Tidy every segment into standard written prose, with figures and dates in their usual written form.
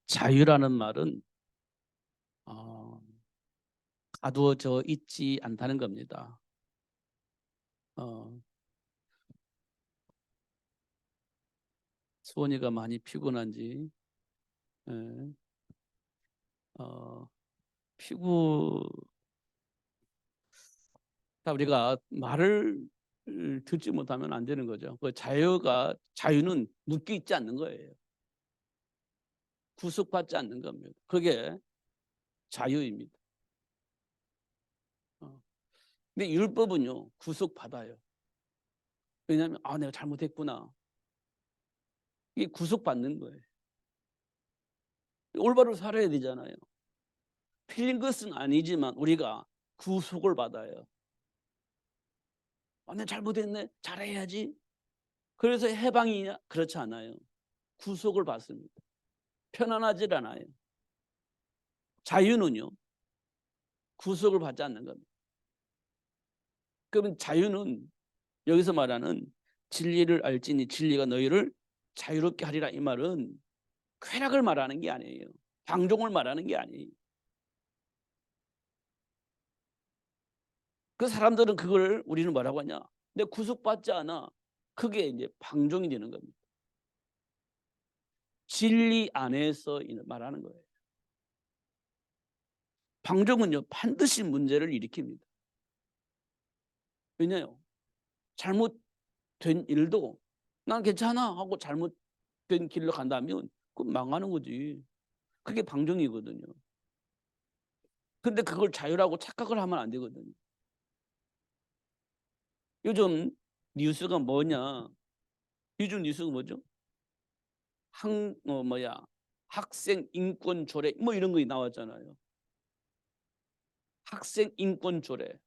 자유라는 말은 어, 가두어져 있지 않다는 겁니다. 어, 수원이가 많이 피곤한지 예, 어, 피구 우리가 말을 듣지 못하면 안 되는 거죠. 그 자유는 묶여 있지 않는 거예요. 구속받지 않는 겁니다. 그게 자유입니다. 근데 율법은요 구속받아요. 왜냐하면 내가 잘못했구나. 이게 구속받는 거예요. 올바로 살아야 되잖아요. 틀린 것은 아니지만 우리가 구속을 받아요. 내가 잘못했네. 잘해야지. 그래서 해방이냐? 그렇지 않아요. 구속을 받습니다. 편안하질 않아요. 자유는요. 구속을 받지 않는 겁니다. 그러면 자유는 여기서 말하는 진리를 알지니 진리가 너희를 자유롭게 하리라 이 말은 쾌락을 말하는 게 아니에요. 방종을 말하는 게 아니에요. 그 사람들은 그걸 우리는 뭐라고 하냐? 내가 구속받지 않아. 그게 이제 방종이 되는 겁니다. 진리 안에서 말하는 거예요. 방종은요 반드시 문제를 일으킵니다. 왜냐요? 잘못된 일도 난 괜찮아 하고 잘못된 길로 간다면 그건 망하는 거지. 그게 방종이거든요. 근데 그걸 자유라고 착각을 하면 안 되거든요. 요즘 뉴스가 뭐냐? 요즘 뉴스가 뭐죠? 학생 인권 조례 뭐 이런 거 나왔잖아요. 학생 인권 조례.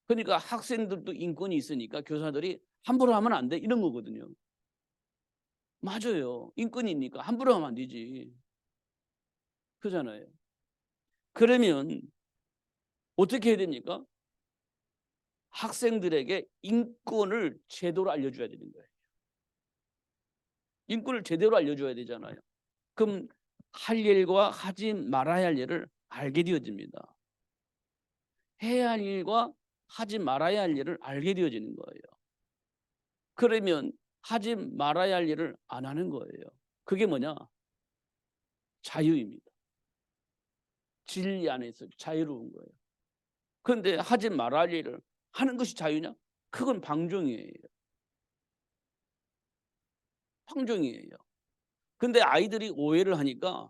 그러니까 학생들도 인권이 있으니까 교사들이 함부로 하면 안 돼 이런 거거든요. 맞아요. 인권이니까 함부로 하면 안 되지. 그잖아요. 그러면 어떻게 해야 됩니까? 학생들에게 인권을 제대로 알려줘야 되는 거예요. 인권을 제대로 알려줘야 되잖아요. 그럼 할 일과 하지 말아야 할 일을 알게 되어집니다. 해야 할 일과 하지 말아야 할 일을 알게 되어지는 거예요. 그러면 하지 말아야 할 일을 안 하는 거예요. 그게 뭐냐? 자유입니다. 진리 안에서 자유로운 거예요. 그런데 하지 말아야 할 일을 하는 것이 자유냐? 그건 방종이에요. 방종이에요. 근데 아이들이 오해를 하니까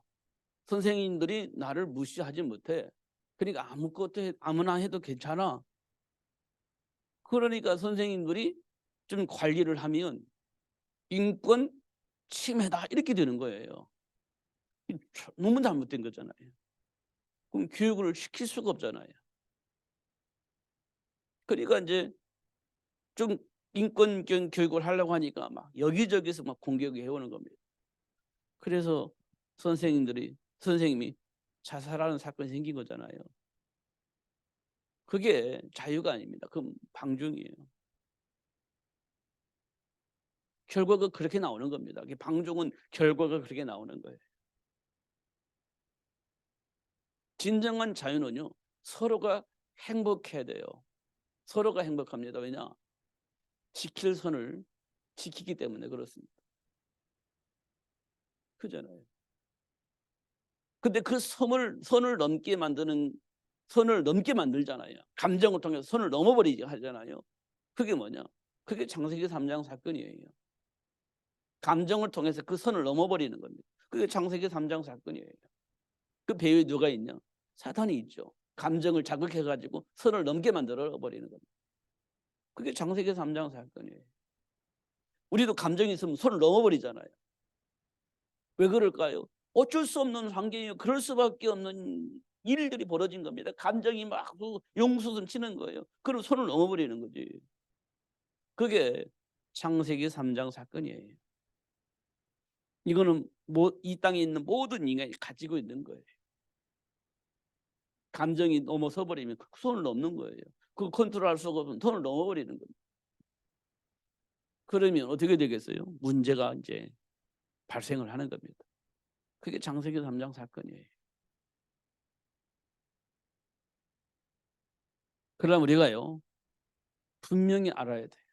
선생님들이 나를 무시하지 못해. 그러니까 아무나 해도 괜찮아. 그러니까 선생님들이 좀 관리를 하면 인권 침해다 이렇게 되는 거예요. 너무 잘못된 거잖아요. 그럼 교육을 시킬 수가 없잖아요. 그러니까 이제 좀 인권 교육을 하려고 하니까 막 여기저기서 막 공격이 해오는 겁니다. 그래서 선생님이 자살하는 사건이 생긴 거잖아요. 그게 자유가 아닙니다. 그럼 방종이에요. 결과가 그렇게 나오는 겁니다. 방종은 결과가 그렇게 나오는 거예요. 진정한 자유는요. 서로가 행복해야 돼요. 서로가 행복합니다. 왜냐? 지킬 선을 지키기 때문에 그렇습니다. 그잖아요. 근데 그 선을 넘게 만들잖아요. 감정을 통해서 선을 넘어버리게 하잖아요. 그게 뭐냐? 그게 창세기 3장 사건이에요. 감정을 통해서 그 선을 넘어버리는 겁니다. 그게 창세기 3장 사건이에요. 그 배후에 누가 있냐? 사탄이 있죠. 감정을 자극해가지고 선을 넘게 만들어버리는 겁니다. 그게 창세기 3장 사건이에요. 우리도 감정이 있으면 선을 넘어버리잖아요. 왜 그럴까요? 어쩔 수 없는 환경이에요. 그럴 수밖에 없는 일들이 벌어진 겁니다. 감정이 막 용수순 치는 거예요. 그럼 손을 넘어버리는 거지. 그게 창세기 3장 사건이에요. 이거는 이 땅에 있는 모든 인간이 가지고 있는 거예요. 감정이 넘어서 버리면 손을 넘는 거예요. 그 컨트롤할 수가 없으면 손을 넘어버리는 겁니다. 그러면 어떻게 되겠어요? 문제가 이제 발생을 하는 겁니다. 그게 창세기 3장 사건이에요. 그러나 우리가요 분명히 알아야 돼요.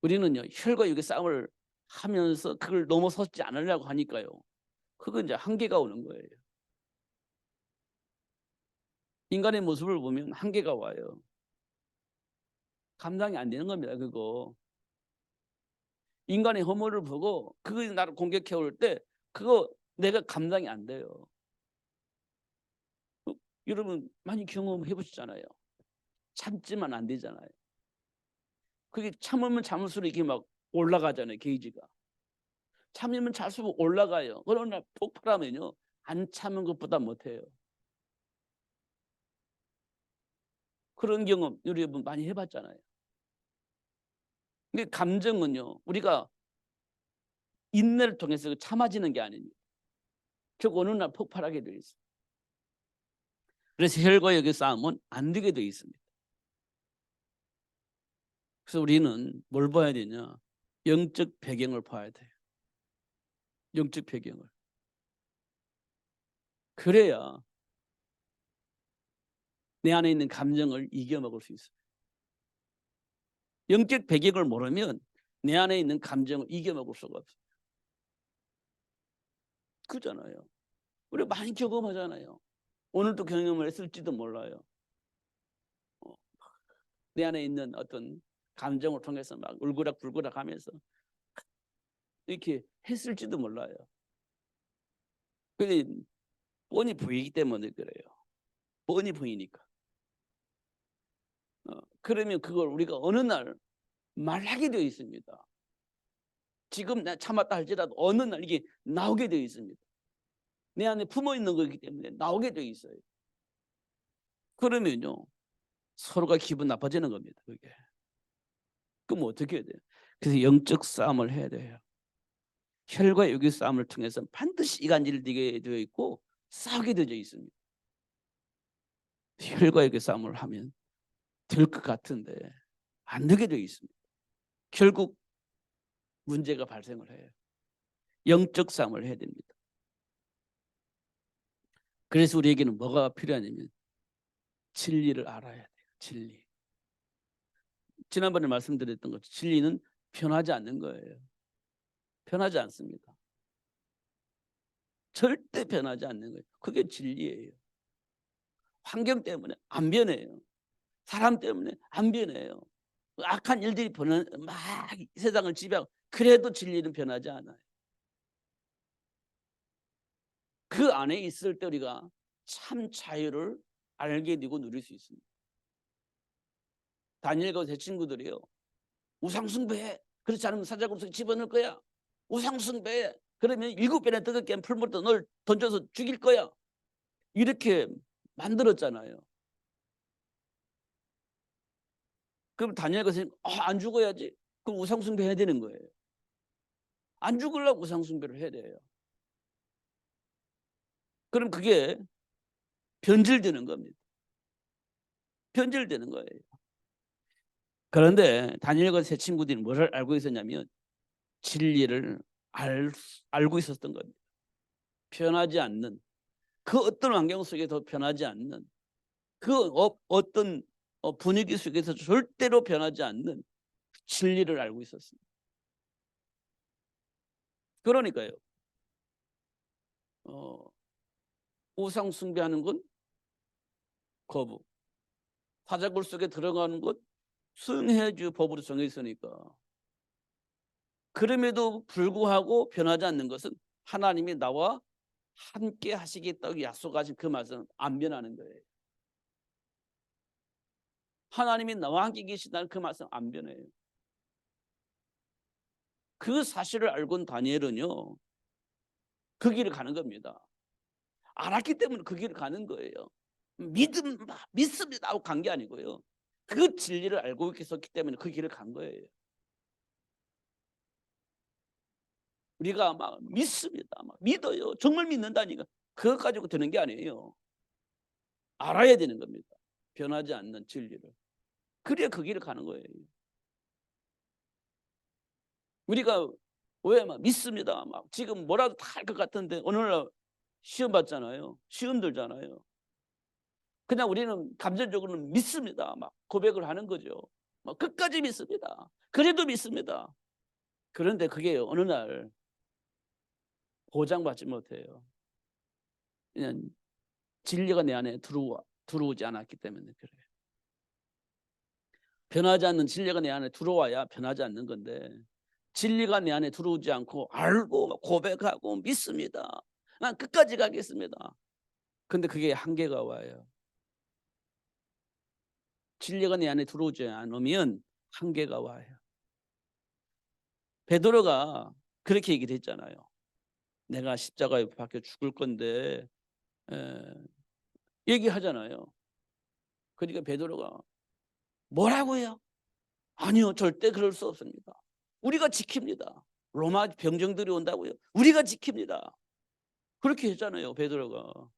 우리는요 혈과 육의 싸움을 하면서 그걸 넘어서지 않으려고 하니까요. 그건 이제 한계가 오는 거예요. 인간의 모습을 보면 한계가 와요. 감당이 안 되는 겁니다. 그거. 인간의 허물을 보고 그거 나를 공격해 올 때 그거 내가 감당이 안 돼요. 여러분 많이 경험해 보시잖아요. 참지만 안 되잖아요. 그게 참으면 참을수록 이게 막 올라가잖아요. 게이지가. 참으면 참을수록 올라가요. 그러나 폭발하면요. 안 참은 것보다 못해요. 그런 경험 우리 여러분 많이 해봤잖아요. 근데 감정은요. 우리가 인내를 통해서 참아지는 게 아닙니다. 결국 어느 날 폭발하게 되어 있어요. 그래서 혈과 육의 싸움은 안 되게 되어 있습니다. 그래서 우리는 뭘 봐야 되냐? 영적 배경을 봐야 돼요. 영적 배경을. 그래야 내 안에 있는 감정을 이겨먹을 수 있어요. 영적 배경을 모르면 내 안에 있는 감정을 이겨먹을 수가 없어요. 그잖아요. 우리 많이 경험하잖아요. 오늘도 경험을 했을지도 몰라요. 내 안에 있는 어떤 감정을 통해서 막 울그락불그락 하면서 이렇게 했을지도 몰라요. 근데 뻔히 보이기 때문에 그래요. 뻔히 보이니까. 그러면 그걸 우리가 어느 날 말하게 되어 있습니다. 지금 나 참았다 할지라도 어느 날 이게 나오게 되어 있습니다. 내 안에 품어 있는 거기 때문에 나오게 되어 있어요. 그러면요 서로가 기분 나빠지는 겁니다. 그게. 그럼 어떻게 해야 돼요? 그래서 영적 싸움을 해야 돼요. 혈과 육의 싸움을 통해서 반드시 이간질되게 되어 있고 싸우게 되어 있습니다. 혈과 육의 싸움을 하면 될 것 같은데 안 되게 되어 있습니다. 결국 문제가 발생을 해요. 영적 싸움을 해야 됩니다. 그래서 우리에게는 뭐가 필요하냐면 진리를 알아야 돼요. 진리. 지난번에 말씀드렸던 것처럼 진리는 변하지 않는 거예요. 변하지 않습니다. 절대 변하지 않는 거예요. 그게 진리예요. 환경 때문에 안 변해요. 사람 때문에 안 변해요. 악한 일들이 막 세상을 지배하고 그래도 진리는 변하지 않아요. 그 안에 있을 때 우리가 참 자유를 알게 되고 누릴 수 있습니다. 다니엘과 제 친구들이요. 우상숭배해. 그렇지 않으면 사자굴 집어넣을 거야. 우상숭배해. 그러면 7배나 뜨겁게 한 풀물도 널 던져서 죽일 거야. 이렇게 만들었잖아요. 그럼 다니엘과 안 죽어야지. 그럼 우상숭배 해야 되는 거예요. 안 죽으려고 우상숭배를 해야 돼요. 그럼 그게 변질되는 겁니다. 변질되는 거예요. 그런데 다니엘과 세 친구들이 뭘 알고 있었냐면 진리를 알고 있었던 겁니다. 변하지 않는 그 어떤 환경 속에서 변하지 않는 그 어떤 분위기 속에서 절대로 변하지 않는 진리를 알고 있었습니다. 그러니까요. 우상 숭배하는 건 거부. 사자굴 속에 들어가는 것 수용해야지 법으로 정해 있으니까. 그럼에도 불구하고 변하지 않는 것은 하나님이 나와 함께 하시겠다고 약속하신 그 말씀은 안 변하는 거예요. 하나님이 나와 함께 계시다는 그 말씀 안 변해요. 그 사실을 알고는 다니엘은요. 그 길을 가는 겁니다. 알았기 때문에 그 길을 가는 거예요. 믿습니다 하고 간 게 아니고요. 그 진리를 알고 있었기 때문에 그 길을 간 거예요. 우리가 막 믿습니다. 막 믿어요. 정말 믿는다니까. 그것 가지고 되는 게 아니에요. 알아야 되는 겁니다. 변하지 않는 진리를. 그래야 그 길을 가는 거예요. 우리가 왜? 막 믿습니다. 막 지금 뭐라도 다 할 것 같은데 어느 날 시험 받잖아요. 시험 들잖아요. 그냥 우리는 감정적으로는 믿습니다. 막 고백을 하는 거죠. 막 끝까지 믿습니다. 그래도 믿습니다. 그런데 그게 어느 날 보장받지 못해요. 그냥 진리가 내 안에 들어오지 않았기 때문에 그래요. 변하지 않는 진리가 내 안에 들어와야 변하지 않는 건데, 진리가 내 안에 들어오지 않고 알고 고백하고 믿습니다. 난 끝까지 가겠습니다. 근데 그게 한계가 와요. 진리가 내 안에 들어오지 않으면 한계가 와요. 베드로가 그렇게 얘기를 했잖아요. 내가 십자가에 박혀 죽을 건데, 에, 얘기하잖아요. 그러니까 베드로가 뭐라고요? 아니요, 절대 그럴 수 없습니다. 우리가 지킵니다. 로마 병정들이 온다고요? 우리가 지킵니다. 그렇게 했잖아요, 베드로가.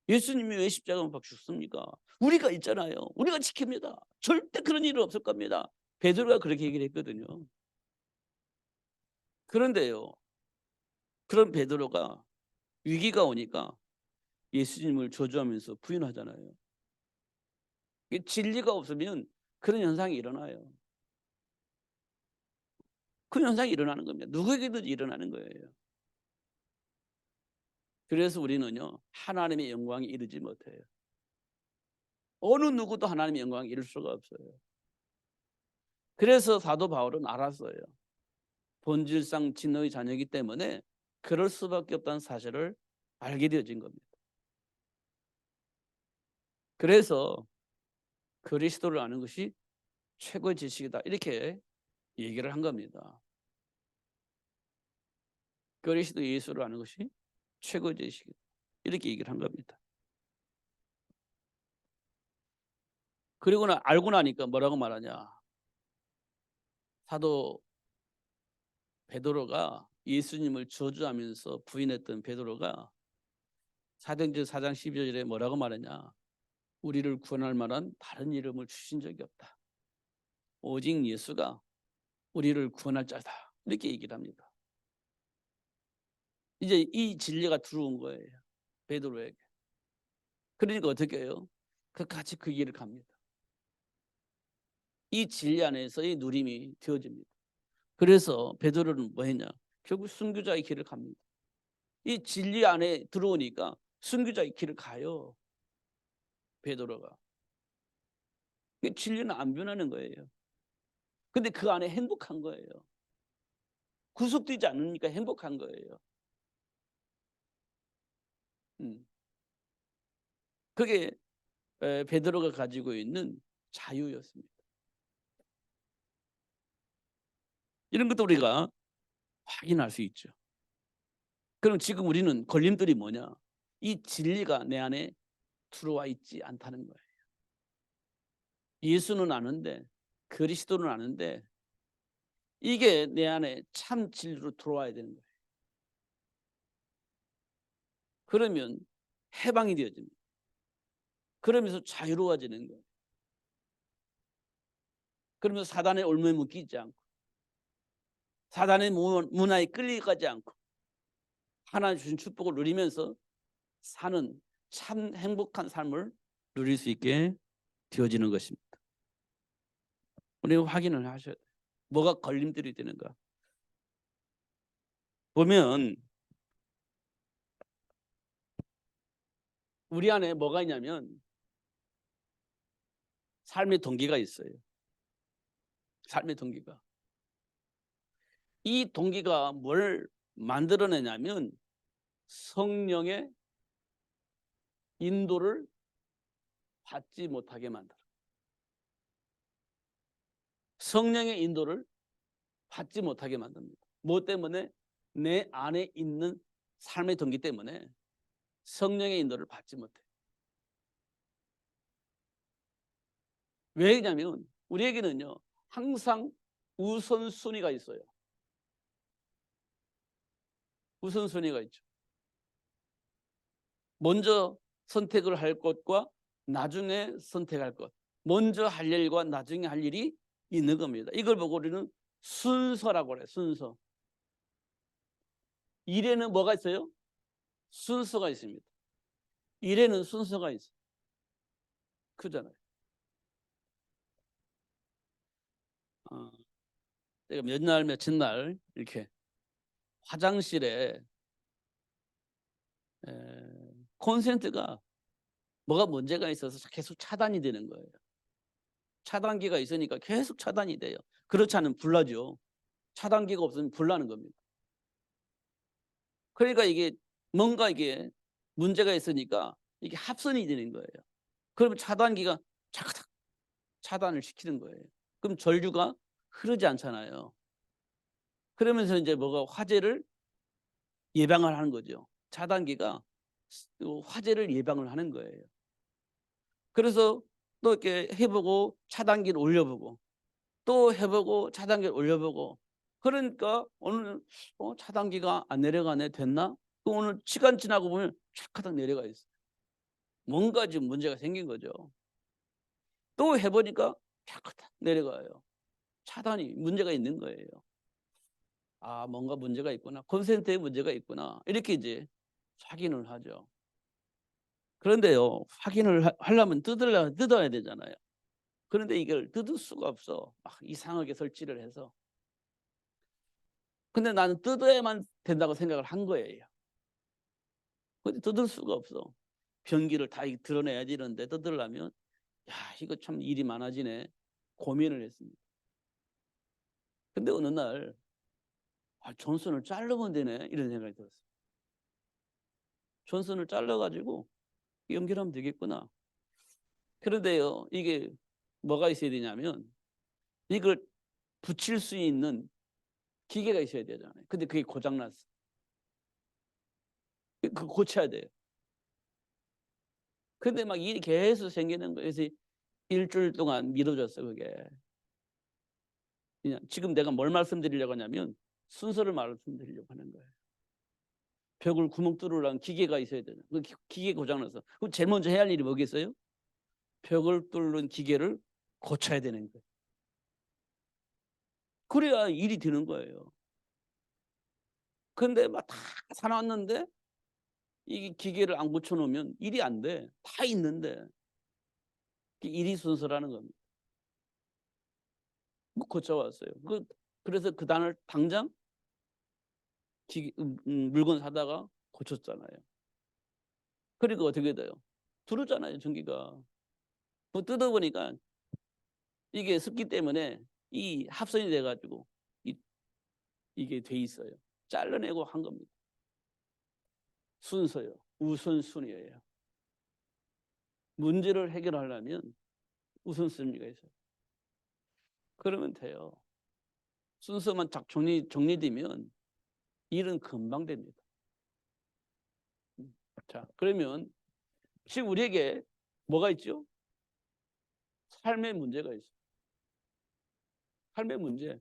예수님이 왜 십자가에 박혀 죽습니까? 우리가 있잖아요. 우리가 지킵니다. 절대 그런 일은 없을 겁니다. 베드로가 그렇게 얘기를 했거든요. 그런데요, 그런 베드로가 위기가 오니까 예수님을 저주하면서 부인하잖아요. 진리가 없으면 그런 현상이 일어나요. 그 현상이 일어나는 겁니다. 누구에게든지 일어나는 거예요. 그래서 우리는요, 하나님의 영광에 이르지 못해요. 어느 누구도 하나님의 영광에 이를 수가 없어요. 그래서 사도 바울은 알았어요. 본질상 진노의 자녀이기 때문에 그럴 수밖에 없다는 사실을 알게 되어진 겁니다. 그래서 그리스도를 아는 것이 최고의 지식이다, 이렇게 얘기를 한 겁니다. 그리스도 예수를 아는 것이 최고의 지식이다, 이렇게 얘기를 한 겁니다. 그리고 알고 나니까 뭐라고 말하냐. 사도 베드로가 예수님을 저주하면서 부인했던 베드로가 사도행전 4장 12절에 뭐라고 말하냐. 우리를 구원할 만한 다른 이름을 주신 적이 없다. 오직 예수가 우리를 구원할 자다, 이렇게 얘기를 합니다. 이제 이 진리가 들어온 거예요, 베드로에게. 그러니까 어떻게 해요? 같이 그 길을 갑니다. 이 진리 안에서의 누림이 되어집니다. 그래서 베드로는 뭐 했냐? 결국 순교자의 길을 갑니다. 이 진리 안에 들어오니까 순교자의 길을 가요, 베드로가. 진리는 안 변하는 거예요. 근데 그 안에 행복한 거예요. 구속되지 않으니까 행복한 거예요. 그게 베드로가 가지고 있는 자유였습니다. 이런 것도 우리가 확인할 수 있죠. 그럼 지금 우리는 걸림돌이 뭐냐? 이 진리가 내 안에 들어와 있지 않다는 거예요. 예수는 아는데, 그리스도는 아는데, 이게 내 안에 참 진리로 들어와야 되는 거예요. 그러면 해방이 되어집니다. 그러면서 자유로워지는 거예요. 그러면서 사단의 올무에 묶이지 않고, 사단의 문화에 끌리지 않고, 하나님 주신 축복을 누리면서 사는 참 행복한 삶을 누릴 수 있게 되어지는 것입니다. 우리가 확인을 하셔야 돼요. 뭐가 걸림돌이 되는가. 보면 우리 안에 뭐가 있냐면 삶의 동기가 있어요. 삶의 동기가. 이 동기가 뭘 만들어내냐면 성령의 인도를 받지 못하게 만들어. 성령의 인도를 받지 못하게 만듭니다. 뭐 때문에? 내 안에 있는 삶의 동기 때문에 성령의 인도를 받지 못해. 왜냐면 우리에게는요, 항상 우선순위가 있어요. 우선순위가 있죠. 먼저 선택을 할 것과 나중에 선택할 것, 먼저 할 일과 나중에 할 일이 있는 겁니다. 이걸 보고 우리는 순서라고 그래. 순서. 일에는 뭐가 있어요? 순서가 있습니다. 일에는 순서가 있어. 그잖아요. 내가 몇 날 며칠 날 이렇게 화장실에 콘센트가 뭐가 문제가 있어서 계속 차단이 되는 거예요. 차단기가 있으니까 계속 차단이 돼요. 그렇지 않으면 불나죠. 차단기가 없으면 불나는 겁니다. 그러니까 이게 뭔가 이게 문제가 있으니까 이게 합선이 되는 거예요. 그러면 차단기가 차크닥 차단을 시키는 거예요. 그럼 전류가 흐르지 않잖아요. 그러면서 이제 뭐가 화재를 예방을 하는 거죠. 차단기가 화재를 예방을 하는 거예요. 그래서 또 이렇게 해보고 차단기를 올려보고 또 해보고 차단기를 올려보고 그러니까 오늘 차단기가 안 내려가네 됐나? 또 오늘 시간 지나고 보면 촥하닥 내려가 있어요. 뭔가 지금 문제가 생긴 거죠. 또 해보니까 촥하닥 내려가요. 차단이 문제가 있는 거예요. 아, 뭔가 문제가 있구나. 콘센트에 문제가 있구나. 이렇게 이제 확인을 하죠. 그런데요, 확인을 하려면 뜯어야 되잖아요. 그런데 이걸 뜯을 수가 없어. 막 이상하게 설치를 해서. 근데 나는 뜯어야만 된다고 생각을 한 거예요. 근데 뜯을 수가 없어. 변기를 다 드러내야지 이런데 뜯으려면 야, 이거 참 일이 많아지네. 고민을 했습니다. 근데 어느 날 존슨을 자르면 되네 이런 생각이 들었어요. 존슨을 잘라가지고 연결하면 되겠구나. 그런데요, 이게 뭐가 있어야 되냐면 이걸 붙일 수 있는 기계가 있어야 되잖아요. 근데 그게 고장났어. 그거 고쳐야 돼요. 근데 막 일이 계속 생기는 거예요. 그래서 일주일 동안 미뤄졌어 그게. 그냥 지금 내가 뭘 말씀드리려고 하냐면 순서를 말씀드리려고 하는 거예요. 벽을 구멍 뚫으려면 기계가 있어야 되잖아요. 그 기계 고장나서 그럼 제일 먼저 해야 할 일이 뭐겠어요? 벽을 뚫는 기계를 고쳐야 되는 거예요. 그래야 일이 되는 거예요. 근데 막 다 사놨는데 이 기계를 안 고쳐놓으면 일이 안 돼. 다 있는데 일이 순서라는 겁니다. 고쳐왔어요. 그래서 그 단을 당장 물건 사다가 고쳤잖아요. 그리고 어떻게 돼요? 들었잖아요, 전기가. 뜯어보니까 이게 습기 때문에 이 합선이 돼가지고 이게 돼 있어요. 잘라내고 한 겁니다. 순서요. 우선순위예요. 문제를 해결하려면 우선순위가 있어요. 그러면 돼요. 순서만 딱 정리되면 일은 금방 됩니다. 자, 그러면 지금 우리에게 뭐가 있죠? 삶의 문제가 있어요. 삶의 문제.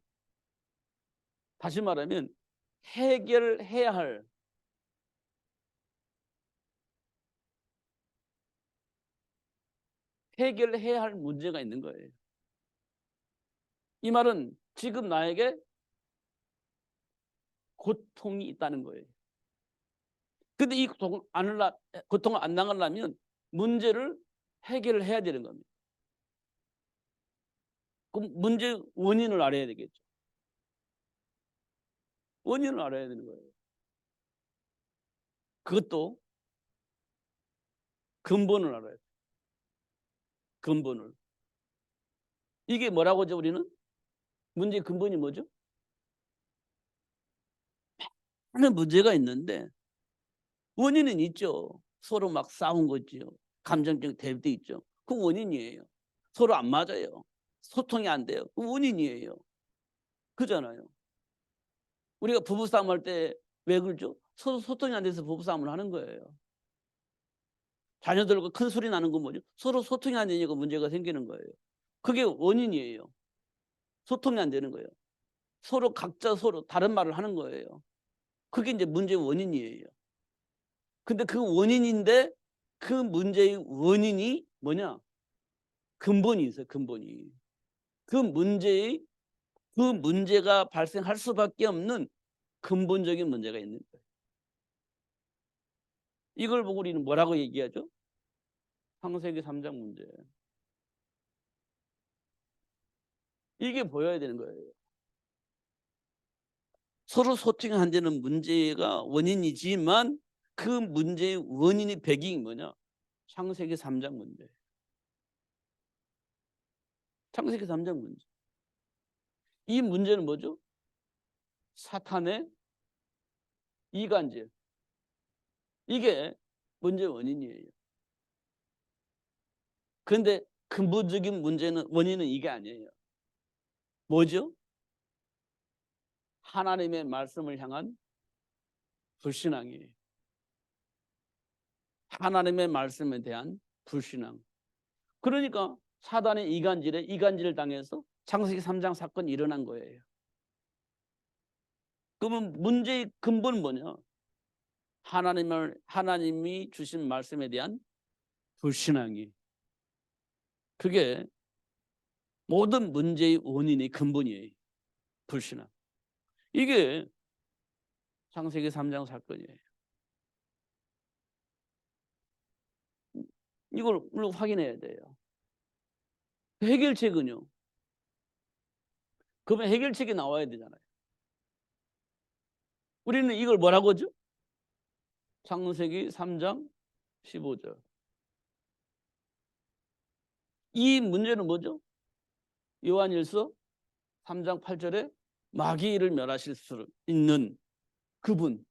다시 말하면 해결해야 할 문제가 있는 거예요. 이 말은 지금 나에게 고통이 있다는 거예요. 근데 이 고통을 안 당하려면 문제를 해결을 해야 되는 겁니다. 그럼 문제 원인을 알아야 되겠죠. 원인을 알아야 되는 거예요. 그것도 근본을 알아야 돼요. 근본을. 이게 뭐라고 하죠, 우리는? 문제의 근본이 뭐죠? 많은 문제가 있는데 원인은 있죠. 서로 막 싸운 거죠. 감정적 대립도 있죠. 그 원인이에요. 서로 안 맞아요. 소통이 안 돼요. 그 원인이에요. 그잖아요. 우리가 부부싸움 할 때 왜 그러죠? 서로 소통이 안 돼서 부부싸움을 하는 거예요. 자녀들과 큰 소리 나는 건 뭐죠? 서로 소통이 안 되니까 문제가 생기는 거예요. 그게 원인이에요. 소통이 안 되는 거예요. 각자 서로 다른 말을 하는 거예요. 그게 이제 문제의 원인이에요. 근데 그 원인인데 그 문제의 원인이 뭐냐? 근본이 있어요. 근본이. 그 문제의 그 문제가 발생할 수밖에 없는 근본적인 문제가 있는 거예요. 이걸 보고 우리는 뭐라고 얘기하죠? 창세기 3장 문제. 이게 보여야 되는 거예요. 서로 소통이 안 되는 문제가 원인이지만 그 문제의 원인이 배경이 뭐냐? 창세기 3장 문제. 창세기 3장 문제. 이 문제는 뭐죠? 사탄의 이간질. 이게 문제의 원인이에요. 그런데 근본적인 문제는 원인은 이게 아니에요. 뭐죠? 하나님의 말씀을 향한 불신앙이에요. 하나님의 말씀에 대한 불신앙. 그러니까 사단의 이간질을 당해서 창세기 3장 사건이 일어난 거예요. 그러면 문제의 근본은 뭐냐? 하나님이 주신 말씀에 대한 불신앙이. 그게 모든 문제의 원인의 근본이에요. 불신앙. 이게 창세기 3장 사건이에요. 이걸 물론 확인해야 돼요. 해결책은요. 그러면 해결책이 나와야 되잖아요. 우리는 이걸 뭐라고 하죠? 창세기 3장 15절. 이 문제는 뭐죠? 요한일서 3장 8절에 마귀의 일을 멸하실 수 있는 그분,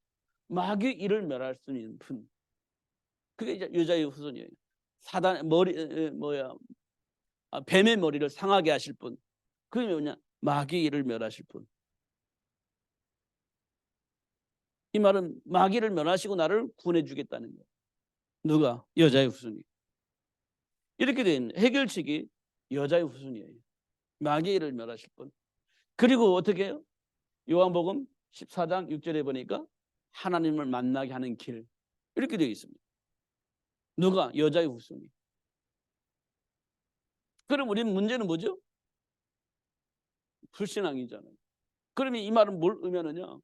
마귀의 일을 멸할 수 있는 분. 그게 이제 여자의 후손이에요. 사단 뱀의 머리를 상하게 하실 분. 그게 뭐냐? 마귀의 일을 멸하실 분. 이 말은 마귀를 멸하시고 나를 구원해 주겠다는 거예요. 누가? 여자의 후손이. 이렇게 된 해결책이 여자의 후손이에요. 마귀의 일을 멸하실 분. 그리고 어떻게 해요? 요한복음 14장 6절에 보니까 하나님을 만나게 하는 길. 이렇게 되어 있습니다. 누가? 여자의 후손이. 그럼 우리는 문제는 뭐죠? 불신앙이잖아요. 그러면 이 말은 뭘 의미하느냐?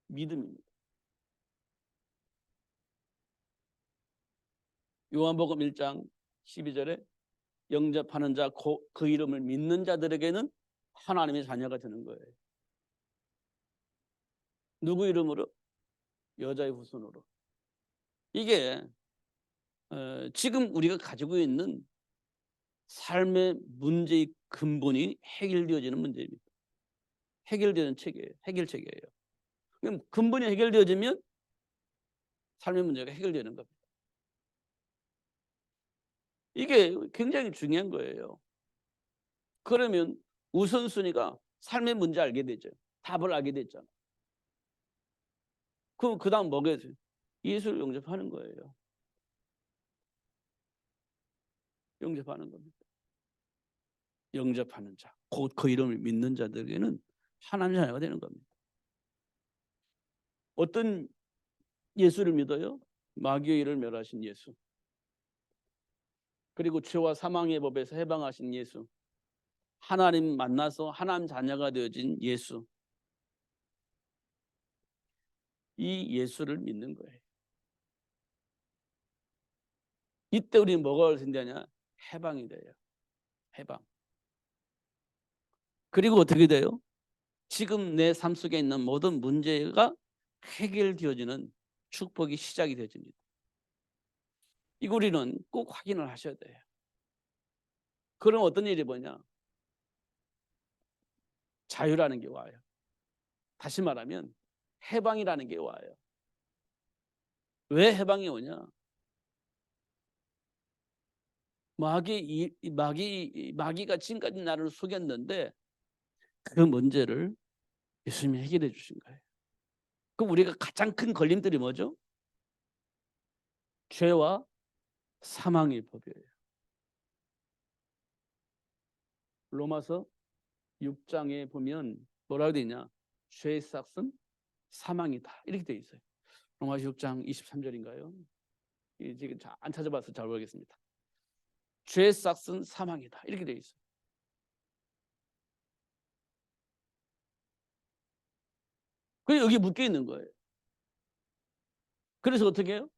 믿음입니다. 요한복음 1장 12절에 영접하는 자, 그 이름을 믿는 자들에게는 하나님의 자녀가 되는 거예요. 누구 이름으로? 여자의 후손으로. 이게 지금 우리가 가지고 있는 삶의 문제의 근본이 해결되어지는 문제입니다. 해결되는 책이에요. 해결책이에요. 그럼 근본이 해결되어지면 삶의 문제가 해결되는 겁니다. 이게 굉장히 중요한 거예요. 그러면 우선순위가 삶의 문제 알게 되죠. 답을 알게 됐잖아요. 그럼 그 다음 뭐가 있어요? 예수를 영접하는 거예요. 영접하는 겁니다. 영접하는 자, 곧 그 이름을 믿는 자들에게는 하나님의 자녀가 되는 겁니다. 어떤 예수를 믿어요? 마귀의 일을 멸하신 예수. 그리고 죄와 사망의 법에서 해방하신 예수. 하나님 만나서 하나님 자녀가 되어진 예수. 이 예수를 믿는 거예요. 이때 우리는 뭐가 생기냐? 해방이 돼요. 해방. 그리고 어떻게 돼요? 지금 내 삶 속에 있는 모든 문제가 해결되어지는 축복이 시작이 되어집니다. 이거 우리는 꼭 확인을 하셔야 돼요. 그럼 어떤 일이 뭐냐? 자유라는 게 와요. 다시 말하면 해방이라는 게 와요. 왜 해방이 오냐? 마귀가 지금까지 나를 속였는데 그 문제를 예수님이 해결해 주신 거예요. 그럼 우리가 가장 큰 걸림돌이 뭐죠? 죄와 사망의 법이에요. 로마서 6장에 보면 뭐라고 되어 있냐? 죄의 삭은 사망이다. 이렇게 되어 있어요. 로마서 6장 23절인가요? 지금 안 찾아봐서 잘 모르겠습니다. 죄의 삭은 사망이다. 이렇게 되어 있어요. 그게 여기 묶여 있는 거예요. 그래서 어떻게 해요?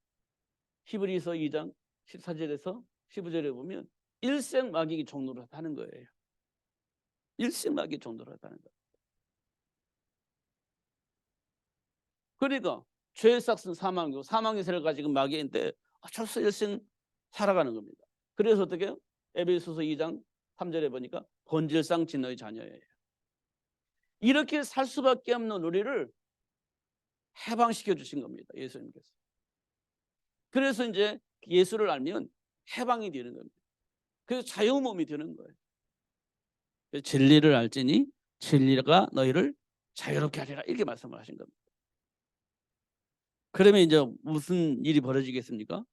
히브리서 2장 14절에서 15절에 보면 일생마귀의 종로를 하는 거예요. 일생마귀의 종로를 하는 거예요. 그러니까 죄의 삭은 사망이고 사망의 세를 가지고 마귀인데 철수 일생 살아가는 겁니다. 그래서 어떻게 해요? 에베소서 2장 3절에 보니까 본질상 진노의 자녀예요. 이렇게 살 수밖에 없는 우리를 해방시켜 주신 겁니다. 예수님께서. 그래서 이제 예수를 알면 해방이 되는 겁니다. 그래서 자유 몸이 되는 거예요. 진리를 알지니 진리가 너희를 자유롭게 하리라 이렇게 말씀을 하신 겁니다. 그러면 이제 무슨 일이 벌어지겠습니까?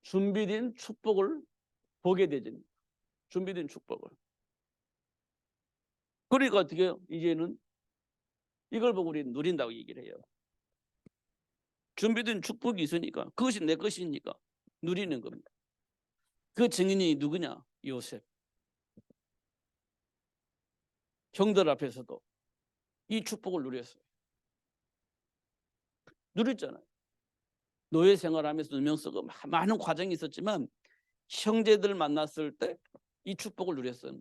준비된 축복을 보게 되죠. 준비된 축복을. 그러니까 어떻게 해요? 이제는 이걸 보고 우리는 누린다고 얘기를 해요. 준비된 축복이 있으니까 그것이 내 것이니까 누리는 겁니다. 그 증인이 누구냐? 요셉. 형들 앞에서도 이 축복을 누렸어요. 누렸잖아요. 노예 생활하면서 누명 쓰고 많은 과정이 있었지만 형제들 만났을 때 이 축복을 누렸어요.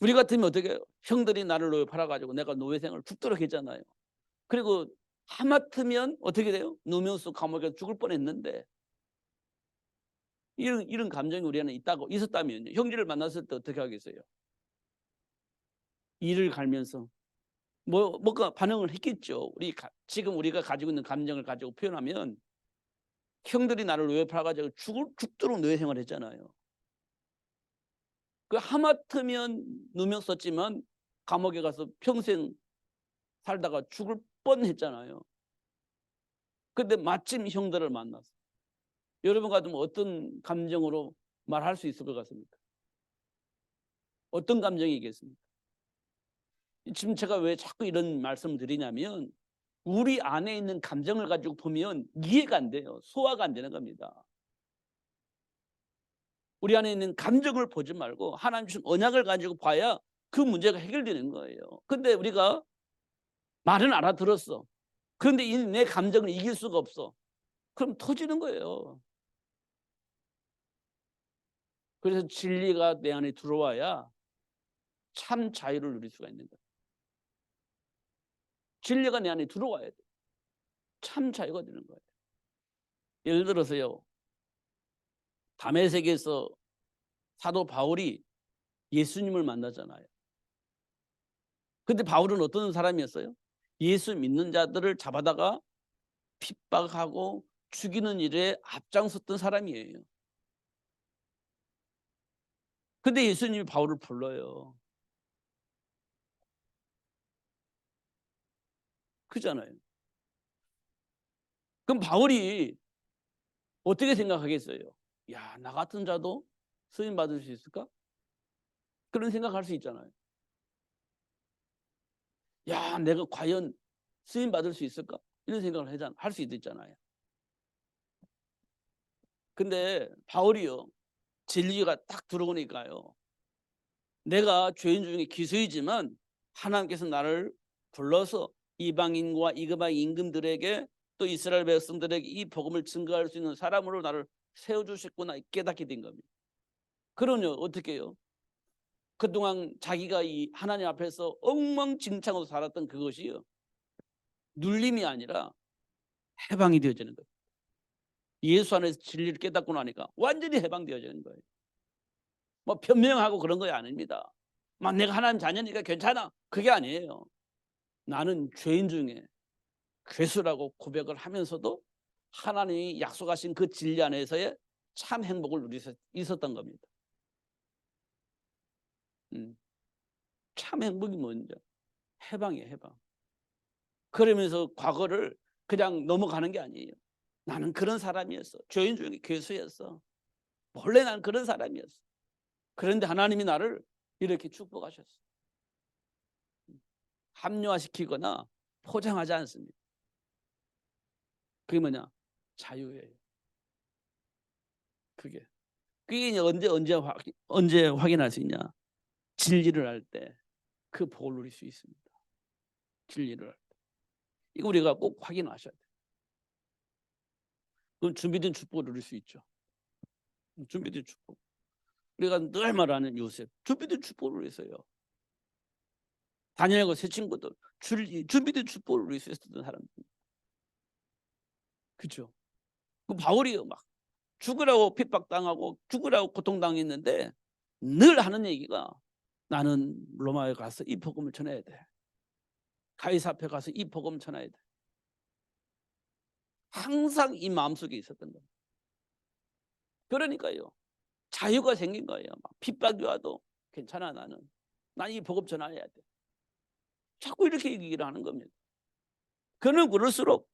우리 같으면 어떻게 해요? 형들이 나를 노예 팔아가지고 내가 노예 생활을 죽도록 했잖아요. 그리고 하마터면 어떻게 돼요? 누명 쓰고 감옥에 죽을 뻔했는데 이런 감정이 우리 안에 있었다면요. 형제를 만났을 때 어떻게 하겠어요? 이를 갈면서 뭔가 반응을 했겠죠. 지금 우리가 가지고 있는 감정을 가지고 표현하면 형들이 나를 노예 팔아가지고 죽도록 노예 생활을 했잖아요. 그 하마터면 누명 썼지만 감옥에 가서 평생 살다가 죽을 뻔했잖아요. 근데 마침 형들을 만났어. 여러분 같으면 어떤 감정으로 말할 수 있을 것 같습니까? 어떤 감정이겠습니까? 지금 제가 왜 자꾸 이런 말씀을 드리냐면 우리 안에 있는 감정을 가지고 보면 이해가 안 돼요. 소화가 안 되는 겁니다. 우리 안에 있는 감정을 보지 말고 하나님 주신 언약을 가지고 봐야 그 문제가 해결되는 거예요. 근데 우리가 말은 알아들었어. 그런데 내 감정을 이길 수가 없어. 그럼 터지는 거예요. 그래서 진리가 내 안에 들어와야 참 자유를 누릴 수가 있는 거예요. 진리가 내 안에 들어와야 돼. 참 자유가 되는 거예요. 예를 들어서요. 다메섹에서 사도 바울이 예수님을 만나잖아요. 근데 바울은 어떤 사람이었어요? 예수 믿는 자들을 잡아다가 핍박하고 죽이는 일에 앞장섰던 사람이에요. 근데 예수님이 바울을 불러요. 그잖아요. 그럼 바울이 어떻게 생각하겠어요? 야, 나 같은 자도 쓰임 받을 수 있을까? 그런 생각할 수 있잖아요. 야, 내가 과연 쓰임 받을 수 있을까? 이런 생각을 할 수도 있잖아요. 근데 바울이요. 진리가 딱 들어오니까요. 내가 죄인 중에 기수이지만 하나님께서 나를 불러서 이방인과 이방인 임금들에게 또 이스라엘 백성들에게 이 복음을 증거할 수 있는 사람으로 나를 세워주셨구나 깨닫게 된 겁니다. 그러면 어떻게 해요? 그동안 자기가 이 하나님 앞에서 엉망진창으로 살았던 그것이요. 눌림이 아니라 해방이 되어지는 거예요. 예수 안에서 진리를 깨닫고 나니까 완전히 해방되어지는 거예요. 뭐 변명하고 그런 거 아닙니다. 막 내가 하나님 자녀니까 괜찮아. 그게 아니에요. 나는 죄인 중에 괴수라고 고백을 하면서도 하나님이 약속하신 그 진리 안에서의 참 행복을 누릴 수 있었던 겁니다. 참 행복이 뭔지 해방이에요. 해방. 그러면서 과거를 그냥 넘어가는 게 아니에요. 나는 그런 사람이었어. 죄인 중에 괴수였어. 원래 나는 그런 사람이었어. 그런데 하나님이 나를 이렇게 축복하셨어. 합리화시키거나 포장하지 않습니다. 그게 뭐냐? 자유예요. 그게 이제 언제 확인할 수 있냐? 진리를 알 때. 그 복을 누릴 수 있습니다. 진리를 할 때. 이거 우리가 꼭 확인하셔야 돼요. 그럼 준비된 축복을 누릴 수 있죠. 준비된 축복. 우리가 늘 말하는 요셉, 준비된 축복을 누렸어요. 다니엘과 세 친구들, 준비된 축복을 누릴 수 있었던 사람들. 그렇죠? 그 바울이 막 죽으라고 핍박당하고 죽으라고 고통당했는데 늘 하는 얘기가 나는 로마에 가서 이 복음을 전해야 돼. 가이사 앞에 가서 이 복음 전해야 돼. 항상 이 마음속에 있었던 거예요. 그러니까요. 자유가 생긴 거예요. 막 핍박이 와도 괜찮아 나는. 난 이 복음 전해야 돼. 자꾸 이렇게 얘기를 하는 겁니다. 그는 그럴수록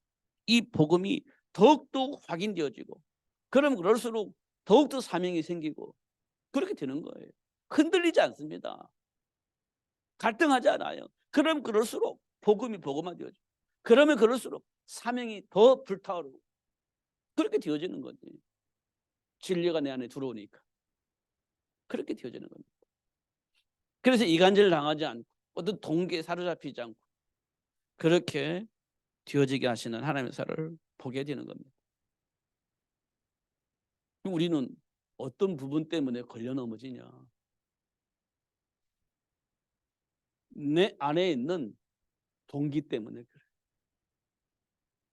이 복음이 더욱더 확인되어지고 그럼 그럴수록 더욱더 사명이 생기고 그렇게 되는 거예요. 흔들리지 않습니다. 갈등하지 않아요. 그럼 그럴수록 복음이 복음화되어지고 그러면 그럴수록 사명이 더 불타오르고 그렇게 되어지는 거지. 진리가 내 안에 들어오니까 그렇게 되어지는 겁니다. 그래서 이간질 당하지 않고 어떤 동기에 사로잡히지 않고 그렇게 되어지게 하시는 하나님의 사를 보게 되는 겁니다. 우리는 어떤 부분 때문에 걸려 넘어지냐? 내 안에 있는 동기 때문에 그래.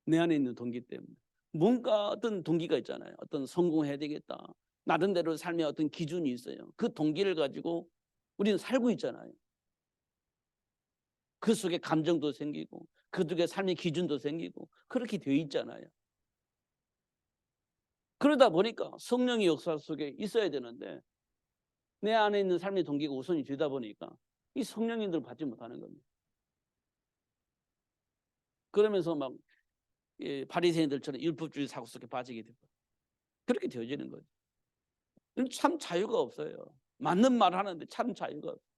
내 안에 있는 동기 때문에. 뭔가 어떤 동기가 있잖아요. 어떤 성공해야 되겠다. 나름대로 삶의 어떤 기준이 있어요. 그 동기를 가지고 우리는 살고 있잖아요. 그 속에 감정도 생기고 그 속에 삶의 기준도 생기고 그렇게 되어 있잖아요. 그러다 보니까 성령의 역사 속에 있어야 되는데 내 안에 있는 삶의 동기가 우선이 되다 보니까 이 성령님들 받지 못하는 겁니다. 그러면서 막 바리새인들처럼 율법주의 사고 속에 빠지게 되고 그렇게 되어지는 거죠. 참 자유가 없어요. 맞는 말 하는데 참 자유가 없어요.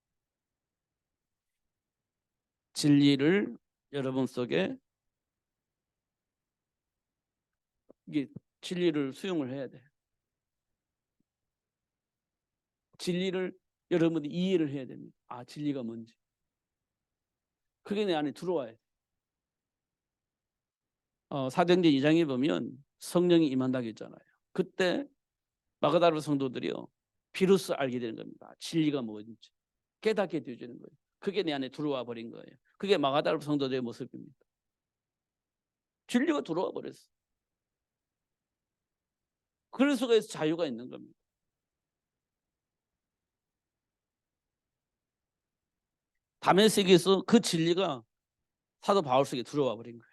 진리를 여러분 속에 이게 진리를 수용을 해야 돼. 진리를 여러분이 이해를 해야 됩니다. 아, 진리가 뭔지. 그게 내 안에 들어와야 돼. 사도행전 2장에 보면 성령이 임한다고 했잖아요. 그때 마가다라 성도들이요 비로소 알게 되는 겁니다. 진리가 뭔지 깨닫게 되어지는 거예요. 그게 내 안에 들어와 버린 거예요. 그게 마가다라 성도들의 모습입니다. 진리가 들어와 버렸어. 그런 속에서 자유가 있는 겁니다. 다메섹에서 그 진리가 사도 바울 속에 들어와 버린 거예요.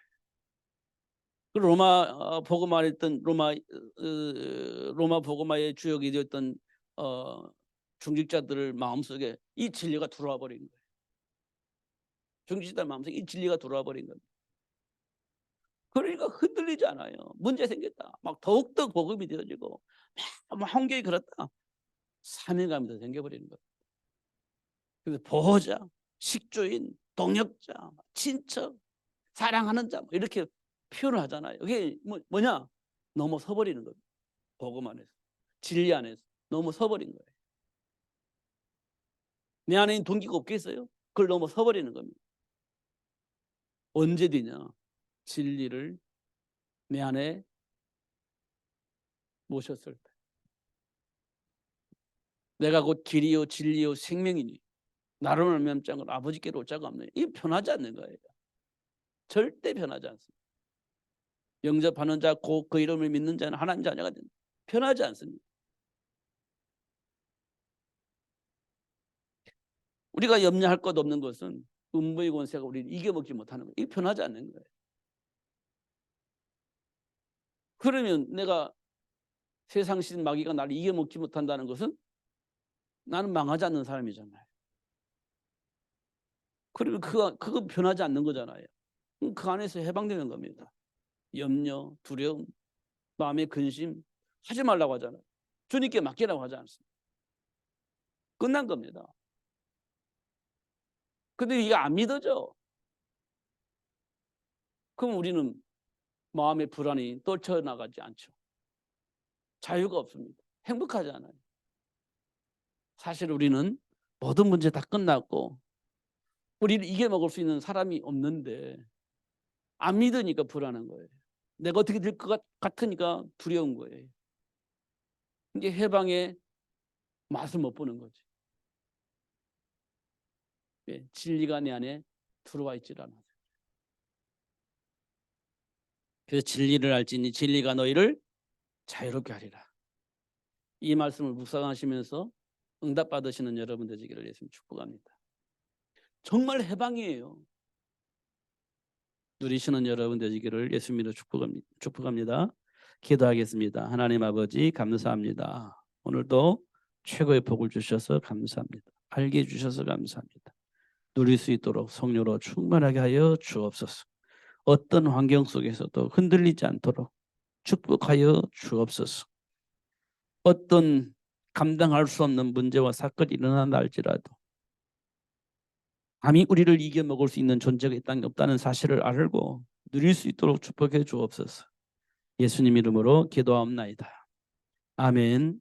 그 로마 복음화에 있던 로마 복음화의 주역이 되었던 중직자들을 마음속에 이 진리가 들어와 버린 거예요. 중직자들 마음속에 이 진리가 들어와 버린 겁니다. 그러니까 흔들리지 않아요. 문제 생겼다. 막 더욱더 복음이 되어지고 막 환경이 그렇다. 사명감이 더 생겨버리는 거예요. 그래서 보호자, 식주인, 동역자, 친척, 사랑하는 자 이렇게 표현을 하잖아요. 이게 뭐냐? 넘어서버리는 겁니다. 복음 안에서. 진리 안에서. 넘어서버린 거예요. 내 안에 있는 동기가 없겠어요? 그걸 넘어서버리는 겁니다. 언제 되냐? 진리를 내 안에 모셨을 때. 내가 곧 길이요 진리요 생명이니 나를 말미암지 않고 아버지께로 올 자가 없네. 이게 변하지 않는 거예요. 절대 변하지 않습니다. 영접하는 자, 곧 그 이름을 믿는 자는 하나님 자녀가 된다. 변하지 않습니다. 우리가 염려할 것 없는 것은 음부의 권세가 우리를 이겨먹지 못하는 거예요. 이게 변하지 않는 거예요. 그러면 내가 세상 신 마귀가 나를 이겨먹지 못한다는 것은 나는 망하지 않는 사람이잖아요. 그러면 그거 변하지 않는 거잖아요. 그 안에서 해방되는 겁니다. 염려, 두려움, 마음의 근심 하지 말라고 하잖아요. 주님께 맡기라고 하지 않습니다. 끝난 겁니다. 근데 이게 안 믿어져. 그럼 우리는 마음의 불안이 떨쳐나가지 않죠. 자유가 없습니다. 행복하지 않아요. 사실 우리는 모든 문제 다 끝났고 우리를 이겨먹을 수 있는 사람이 없는데 안 믿으니까 불안한 거예요. 내가 어떻게 될 것 같으니까 두려운 거예요. 이제 해방의 맛을 못 보는 거지. 예, 진리가 내 안에 들어와 있질 않아요. 그래서 진리를 알지니 진리가 너희를 자유롭게 하리라. 이 말씀을 묵상하시면서 응답받으시는 여러분 되시기를 예수님 축복합니다. 정말 해방이에요. 누리시는 여러분 되시기를 예수님으로 축복합니다. 기도하겠습니다. 하나님 아버지 감사합니다. 오늘도 최고의 복을 주셔서 감사합니다. 알게 해주셔서 감사합니다. 누릴 수 있도록 성령으로 충만하게 하여 주옵소서. 어떤 환경 속에서도 흔들리지 않도록 축복하여 주옵소서. 어떤 감당할 수 없는 문제와 사건이 일어난다 할지라도 감히 우리를 이겨먹을 수 있는 존재가 이 땅에 없다는 사실을 알고 누릴 수 있도록 축복해 주옵소서. 예수님 이름으로 기도하옵나이다. 아멘.